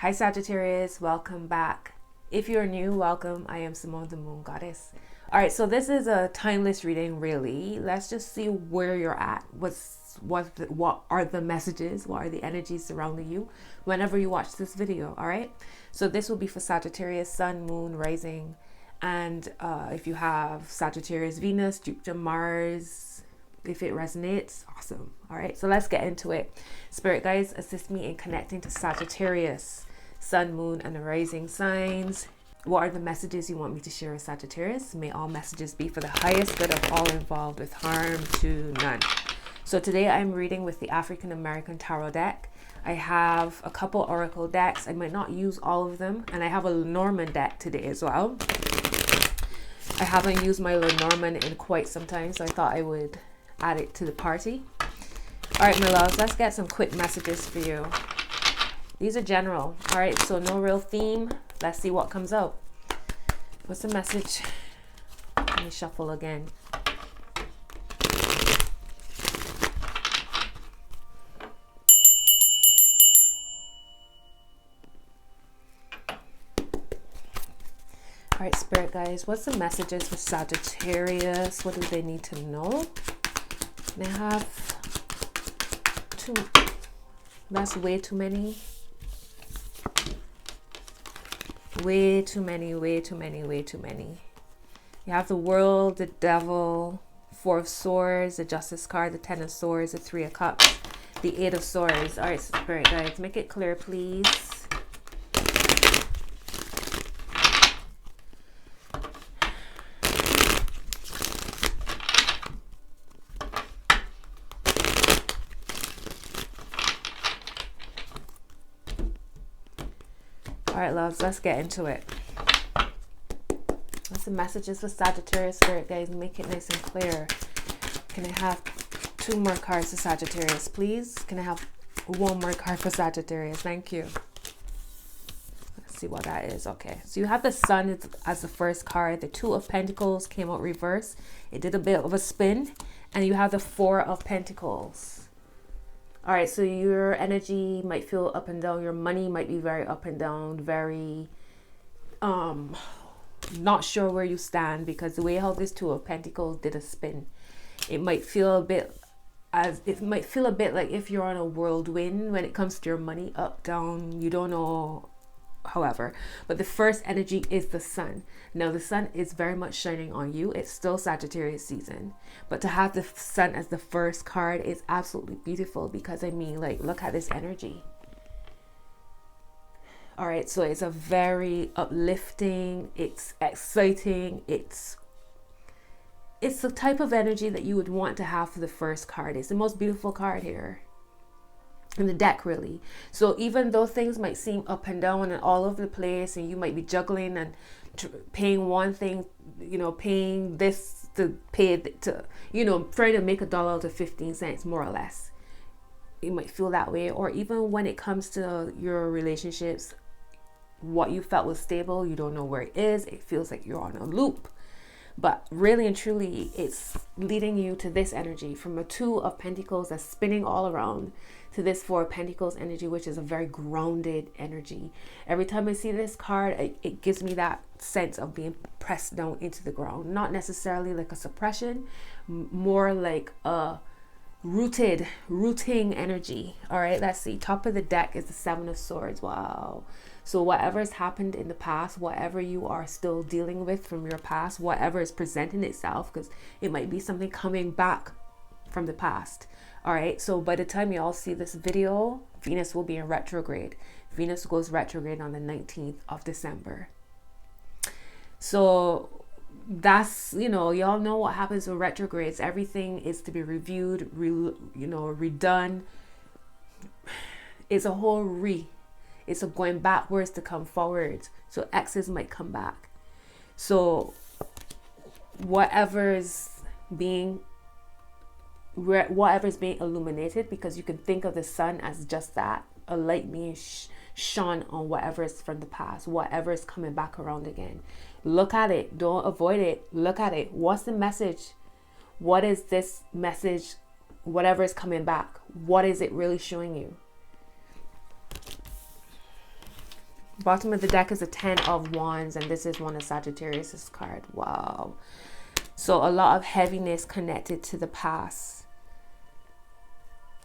Hi Sagittarius, welcome back. If you're new, welcome. I am Simone the Moon Goddess. All right, so this is a timeless reading, really. Let's just see where you're at. What are the messages? What are the energies surrounding you whenever you watch this video? All right. So this will be for Sagittarius, Sun, Moon, Rising, and if you have Sagittarius, Venus, Jupiter, Mars. If it resonates, awesome. All right, so let's get into it. Spirit guides, assist me in connecting to Sagittarius, Sun, Moon, and the rising signs. What are the messages you want me to share with Sagittarius? May all messages be for the highest good of all involved, with harm to none. So today I'm reading with the African American Tarot deck. I have a couple Oracle decks. I might not use all of them. And I have a Lenormand deck today as well. I haven't used my Lenormand in quite some time, so I thought I would add it to the party. All right, my loves, let's get some quick messages for you. These are general. All right, so no real theme. Let's see what comes out. What's the message? Let me shuffle again. All right, Spirit guys, what's the messages for Sagittarius? What do they need to know? They have two. That's way too many. Way too many, way too many, way too many. You have the World, the Devil, Four of Swords, the Justice card, the Ten of Swords, the Three of Cups, the Eight of Swords. All right, Spirit guys, make it clear, please. All right, loves, let's get into it. What's the messages for Sagittarius, Spirit guys? Make it nice and clear. Can I have two more cards for Sagittarius, please? Can I have one more card for Sagittarius? Thank you. Let's see what that is. Okay, so you have the Sun as the first card. The Two of Pentacles came out reverse. It did a bit of a spin. And you have the Four of Pentacles. All right, so your energy might feel up and down. Your money might be very up and down, very not sure where you stand, because the way how this Two of Pentacles did a spin, it might feel a bit like if you're on a whirlwind when it comes to your money, up, down, you don't know. However, but the first energy is the Sun. Now the Sun is very much shining on you. It's still Sagittarius season, but to have the Sun as the first card is absolutely beautiful, because I mean, like, look at this energy. All right, so it's a very uplifting, it's exciting, it's the type of energy that you would want to have for the first card. It's the most beautiful card here in the deck, really. So even though things might seem up and down and all over the place, and you might be juggling and paying one thing, you know, paying this to pay to, you know, trying to make $1 out of 15 cents, more or less. You might feel that way. Or even when it comes to your relationships, what you felt was stable, you don't know where it is. It feels like you're on a loop. But really and truly, it's leading you to this energy, from a Two of Pentacles that's spinning all around to this Four of Pentacles energy, which is a very grounded energy. Every time I see this card, it gives me that sense of being pressed down into the ground. Not necessarily like a suppression, more like a rooting energy. All right, let's see. Top of the deck is the Seven of Swords. Wow. So whatever has happened in the past, whatever you are still dealing with from your past, whatever is presenting itself, because it might be something coming back from the past. All right, so by the time you all see this video, Venus will be in retrograde. Venus goes retrograde on the 19th of December. So that's, you know, y'all know what happens with retrogrades. Everything is to be reviewed, redone. It's a whole it's a going backwards to come forward. So exes might come back. So whatever's being illuminated, because you can think of the Sun as just that, a light being shone on whatever is from the past, whatever is coming back around again. Look at it. Don't avoid it. Look at it. What's the message? What is this message? Whatever is coming back, what is it really showing you? Bottom of the deck is a 10 of Wands, and this is one of Sagittarius's card. Wow. So a lot of heaviness connected to the past.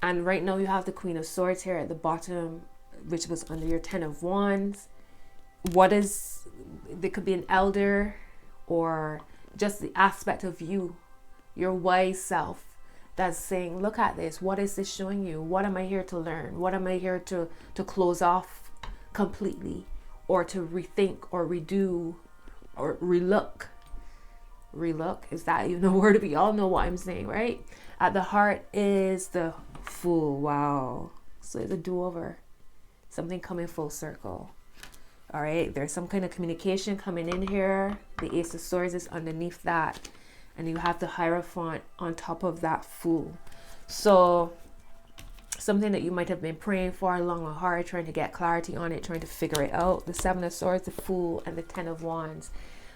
And right now you have the Queen of Swords here at the bottom, which was under your 10 of Wands. There could be an elder, or just the aspect of you, your wise self, that's saying, look at this. What is this showing you? What am I here to learn? What am I here to close off completely, or to rethink, or redo, or relook? Relook, is that even a word? We all know what I'm saying, right? At the heart is the Fool. Wow. So it's a do-over. Something coming full circle. All right, there's some kind of communication coming in here. The Ace of Swords is underneath that, and you have the Hierophant on top of that Fool. So something that you might have been praying for long and hard, trying to get clarity on it, trying to figure it out. The Seven of Swords, the Fool, and the 10 of Wands.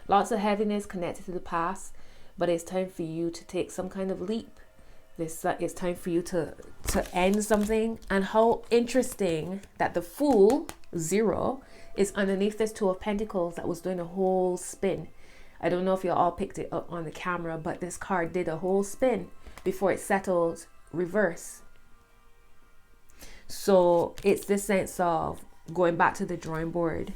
Lots of heaviness connected to the past, but it's time for you to take some kind of leap. It's time for you to end something. And how interesting that the Fool, 0, is underneath this Two of Pentacles that was doing a whole spin. I don't know if you all picked it up on the camera, but this card did a whole spin before it settled reverse. So it's this sense of going back to the drawing board.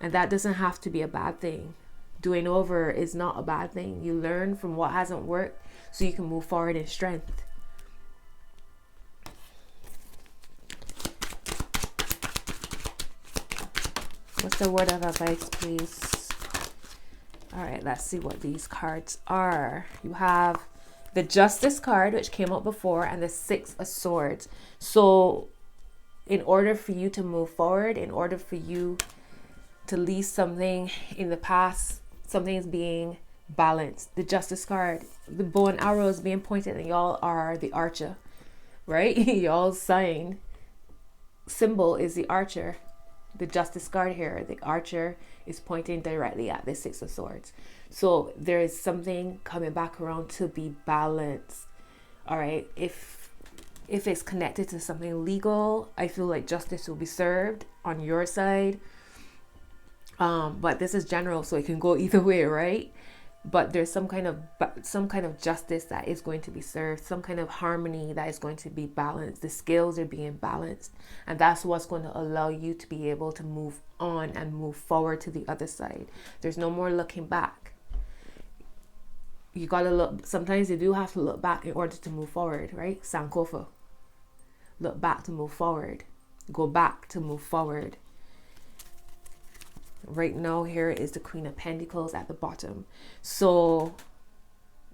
And that doesn't have to be a bad thing. Doing over is not a bad thing. You learn from what hasn't worked so you can move forward in strength. What's the word of advice, please? All right, let's see what these cards are. You have the Justice card, which came up before, and the Six of Swords. So in order for you to move forward, in order for you to leave something in the past, something is being balanced. The Justice card, the bow and arrow is being pointed, and y'all are the archer, right? Y'all's sign symbol is the archer. The Justice card here, the archer, is pointing directly at the Six of Swords. So there is something coming back around to be balanced. All right, if it's connected to something legal, I feel like justice will be served on your side. But this is general, so it can go either way, right? But there's some kind of justice that is going to be served, some kind of harmony that is going to be balanced. The scales are being balanced, and that's what's going to allow you to be able to move on and move forward to the other side. There's no more looking back. You gotta look. Sometimes you do have to look back in order to move forward, right? Sankofa. Look back to move forward. Go back to move forward. Right now, here is the Queen of Pentacles at the bottom. So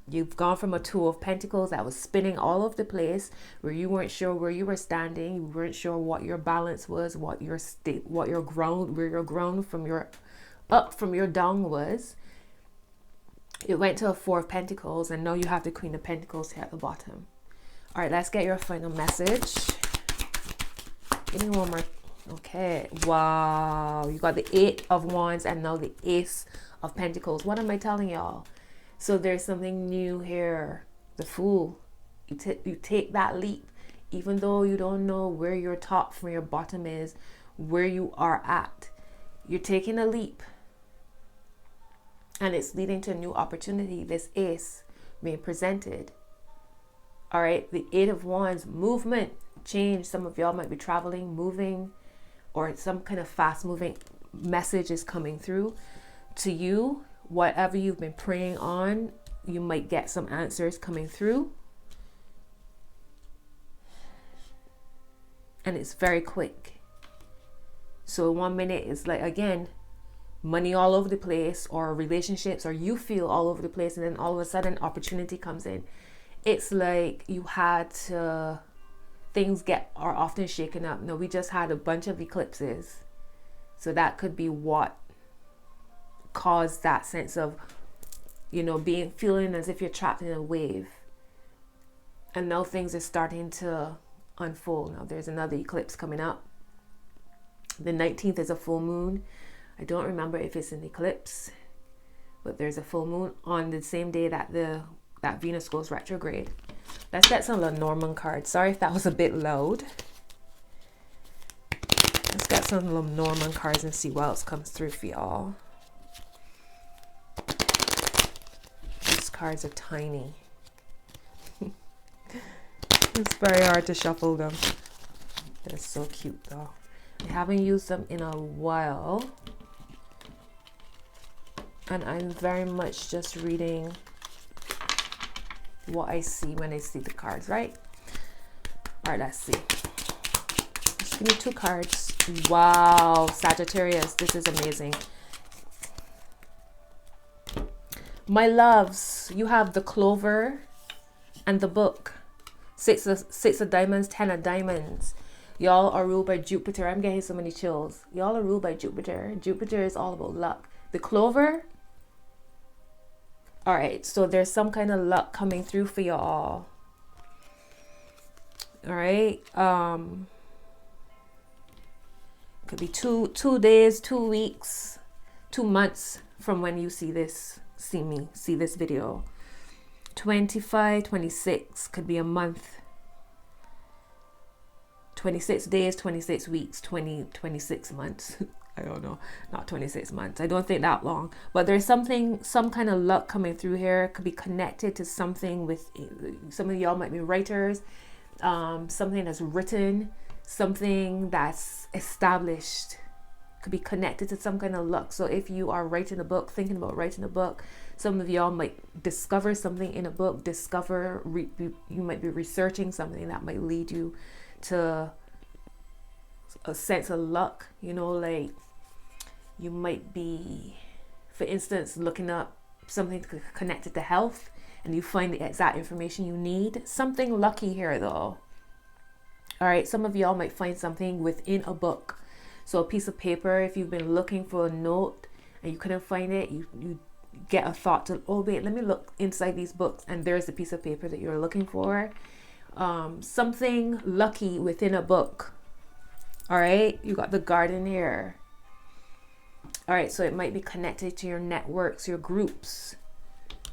you've gone from a Two of Pentacles that was spinning all over the place, where you weren't sure where you were standing, you weren't sure what your balance was, what your state, what your ground, where your ground from your up from your down was. It went to a Four of Pentacles, and now you have the Queen of Pentacles here at the bottom. All right, let's get your final message. Give me one more. Okay, wow, you got the Eight of Wands and now the Ace of Pentacles. What am I telling y'all? So there's something new here. The Fool. You take that leap, even though you don't know where your top from your bottom is, where you are at. You're taking a leap, and it's leading to a new opportunity. This Ace being presented. All right, the Eight of Wands, movement, change. Some of y'all might be traveling, moving, or some kind of fast moving message is coming through to you. Whatever you've been praying on, you might get some answers coming through. And it's very quick. So 1 minute is like, again, money all over the place, or relationships, or you feel all over the place, and then all of a sudden opportunity comes in. It's like you had to... Things are often shaken up. No, we just had a bunch of eclipses. So that could be what caused that sense of, feeling as if you're trapped in a wave. And now things are starting to unfold. Now there's another eclipse coming up. The 19th is a full moon. I don't remember if it's an eclipse, but there's a full moon on the same day that that Venus goes retrograde. Let's get some Lenormand cards. Sorry if that was a bit loud. Let's get get some Lenormand cards and see what else comes through for y'all. These cards are tiny. It's very hard to shuffle them. They're so cute though. I haven't used them in a while. And I'm very much just reading what I see when I see the cards, right? All right, let's see. Just give me 2 cards. Wow, Sagittarius, this is amazing. My loves, you have the Clover and the Book. 6 of diamonds, 10 of diamonds. Y'all are ruled by Jupiter. I'm getting so many chills. Y'all are ruled by Jupiter. Jupiter is all about luck. The Clover. All right, so there's some kind of luck coming through for y'all. All right. Could be two days, 2 weeks, 2 months from when you see this, see this video. 25, 26 could be a month. 26 days, 26 weeks, 26 months. I don't know, not 26 months. I don't think that long, but there's some kind of luck coming through here. It could be connected to something with, some of y'all might be writers, something that's written, something that's established. Could be connected to some kind of luck. So if you are writing a book, thinking about writing a book, some of y'all might discover something in a book, you might be researching something that might lead you to a sense of luck. You know, like you might be, for instance, looking up something connected to health and you find the exact information you need. Something lucky here though. All right, some of y'all might find something within a book. So a piece of paper, if you've been looking for a note and you couldn't find it, you get a thought to, oh wait, let me look inside these books, and there's the piece of paper that you're looking for. Something lucky within a book. All right, you got the Garden here. All right, so it might be connected to your networks, your groups.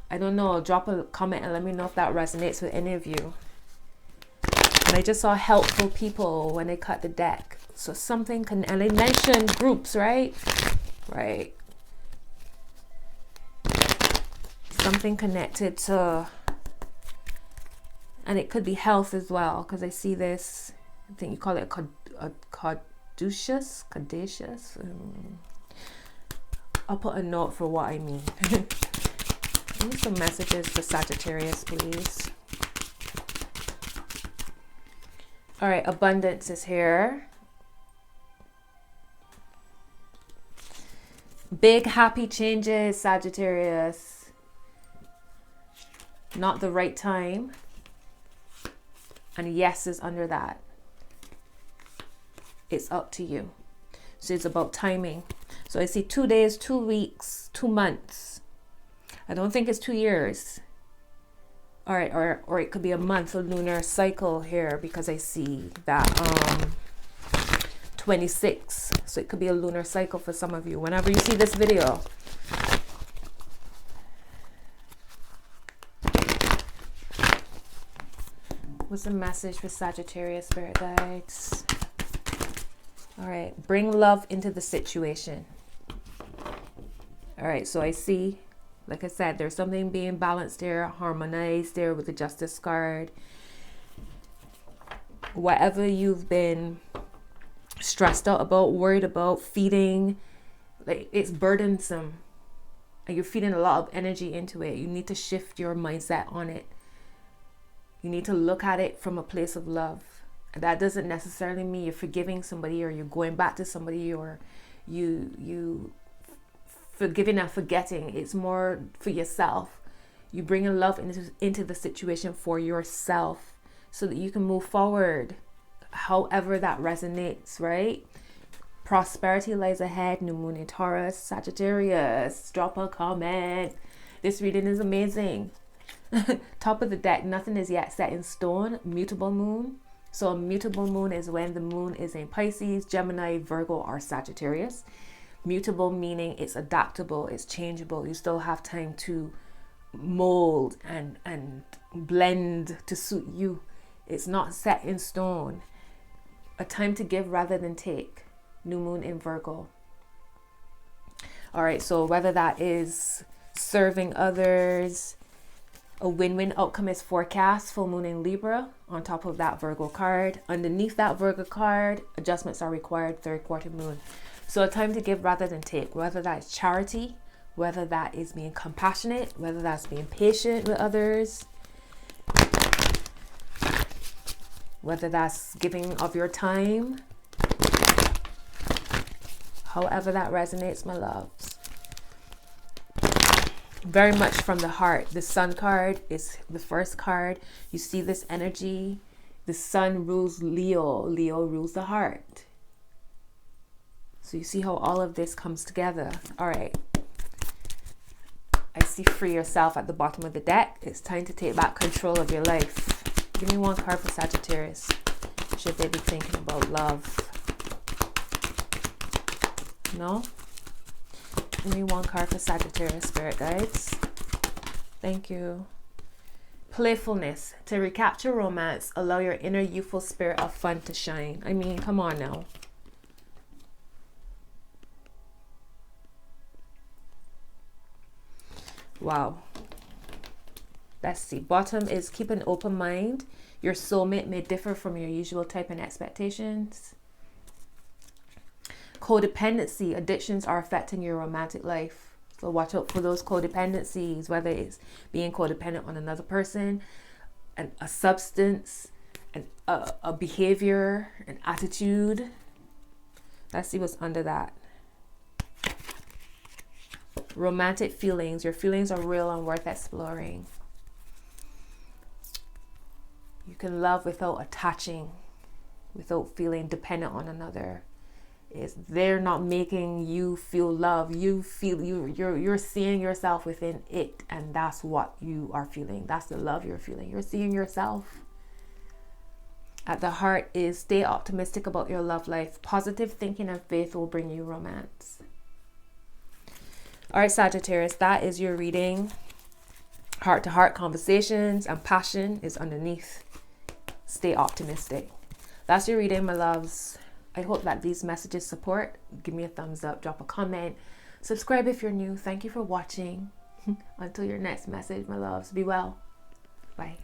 I don't know, drop a comment and let me know if that resonates with any of you. And I just saw helpful people when they cut the deck. So something and they mentioned groups, right? Right. Something connected to, and it could be health as well, because I see this, I think you call it a caduceus. I'll put a note for what I mean. Give me some messages for Sagittarius, please. All right, abundance is here. Big happy changes, Sagittarius. Not the right time. And yes is under that. It's up to you. So it's about timing. So I see 2 days, 2 weeks, 2 months. I don't think it's 2 years. All right, or it could be a month, a lunar cycle here, because I see that 26. So it could be a lunar cycle for some of you whenever you see this video. What's the message for Sagittarius, spirit guides? All right, bring love into the situation. All right, so I see, like I said, there's something being balanced there, harmonized there with the Justice card. Whatever you've been stressed out about, worried about, feeding, like it's burdensome. And you're feeding a lot of energy into it. You need to shift your mindset on it. You need to look at it from a place of love. And that doesn't necessarily mean you're forgiving somebody or you're going back to somebody or you forgiving and forgetting. It's more for yourself. You bring in love into the situation for yourself so that you can move forward however that resonates, right? Prosperity lies ahead. New moon in Taurus. Sagittarius, drop a comment. This reading is amazing. Top of the deck, nothing is yet set in stone. Mutable moon. So a mutable moon is when the moon is in Pisces, Gemini, Virgo, or Sagittarius. Mutable meaning it's adaptable, it's changeable. You still have time to mold and blend to suit you. It's not set in stone. A time to give rather than take. new moon in Virgo. All right, so whether that is serving others, a win-win outcome is forecast, full moon in Libra on top of that Virgo card. Underneath that Virgo card, adjustments are required, third quarter moon. So a time to give rather than take, whether that is charity, whether that is being compassionate, whether that's being patient with others, whether that's giving of your time, however that resonates, my loves. Very much from the heart. The Sun card is the first card. You see this energy. The Sun rules Leo. Leo rules the heart. So you see how all of this comes together. All right. I see free yourself at the bottom of the deck. It's time to take back control of your life. Give me one card for Sagittarius. Should they be thinking about love? No? Give me one card for Sagittarius, spirit guides. Thank you. Playfulness. To recapture romance, allow your inner youthful spirit of fun to shine. I mean, come on now. Wow. Let's see. Bottom is keep an open mind. Your soulmate may differ from your usual type and expectations. Codependency. Addictions are affecting your romantic life. So watch out for those codependencies, whether it's being codependent on another person, a substance, a behavior, an attitude. Let's see what's under that. Romantic feelings. Your feelings are real and worth exploring. You can love without attaching, without feeling dependent on another. They're not making you feel love. You're seeing yourself within it, and that's what you are feeling. That's the love you're feeling. You're seeing yourself. At the heart is stay optimistic about your love life. Positive thinking and faith will bring you romance. All right, Sagittarius, that is your reading. Heart-to-heart conversations and passion is underneath. Stay optimistic. That's your reading, my loves. I hope that these messages support. Give me a thumbs up, drop a comment, subscribe if you're new. Thank you for watching. Until your next message, my loves. Be well. Bye.